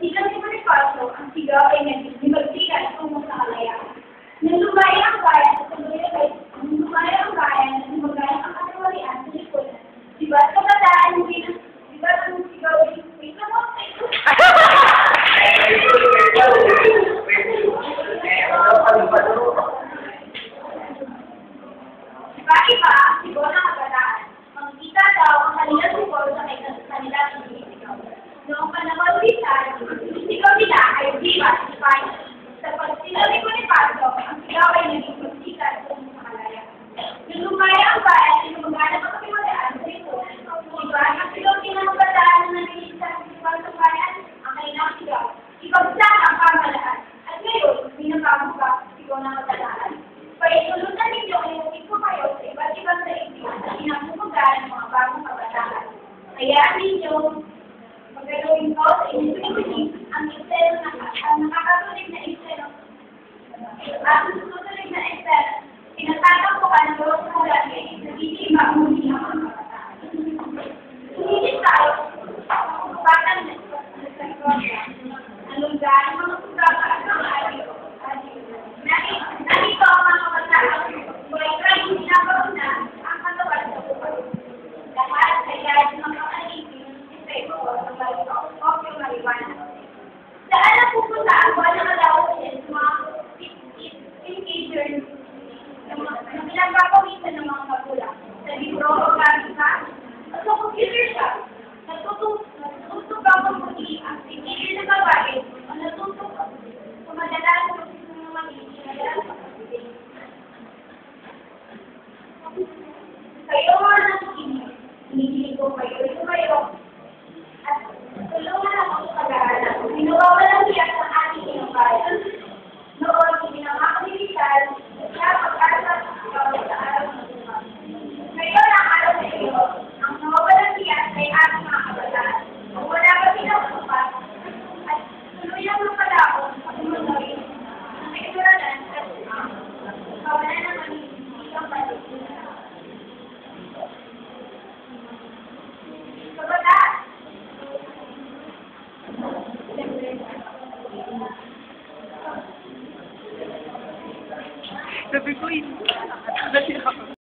silang ni Bonifacio, ang sigaw ay naging magsikat tungo sa kalayahan. Nang lumaya ang bayan at lumaya ang katawalian sa lipunan, diba sa kataan hindi na, diba ang sigaw ay wait na mo, iba, sigaw ng kabataan. Magkita daw ang kanilang sigaw sa kanilang sinisigaw. Noong panahon bisan, sigaw nila ay diba, Espanya. Sa pagsilaw ni Bonifacio, ang sigaw ay naging magsikat kung sa kalayahan. Nung lumaya ang bayan, sinumagana ang katiwalaan sa lipunan. Diba, ang sigaw ng kabataan na nagigisa sa bayan, ang kanilang sigaw. Ibagsak ang pamalaan. At ngayon, pinapamukha sigaw ng kabataan. Paitulutan ninyo ay ulit ko kayo sa iba't ibang daigdig at pinapumugaran ng mga bagong kabataan. Kaya ninyo, magagawin ko sa inyong ang eksena ang nakakatulig na eksena. At susunod na eksena, pinatatak ko ka ng bawat mula sa hindi mahuli ang mga kabataan. Sumilit tayo, pagkupatan na ang lunggan, mga programa at mga aliw. Narito ang mga kabataan, buhay-try ginagawa na ang katawan sa buhay. Lahat ay dahil ng mga alipin, epekto sa balitok o yung maliwanag. Saan na pupunta ang buwan ng kalawin sa mga teenagers na pinagpapawisan ng mga magulang? Sa libro o gamita? At sa computer shop, natututo ba kung muli ang teenager na babae o natututo kung madalas ng mga kayo mga nakikinig, hinihilig ko kayo, ito kayo, at tulungan ako sa pag-aaral. Pinawawalang hiyak sa ating inubayan. Noon, hindi na makakilitan, siya pag-aaral sa araw ng buwan. Ngayon ang araw sa iyo, ang nawawalang hiyak ay ating mga kabataan. Kung wala ka pinagpupat, at tuluyang mapalako sa kumagawin, ang kaituranan at kawalan ng manigit ang patutunan. Kabataan! Sabi ko yun.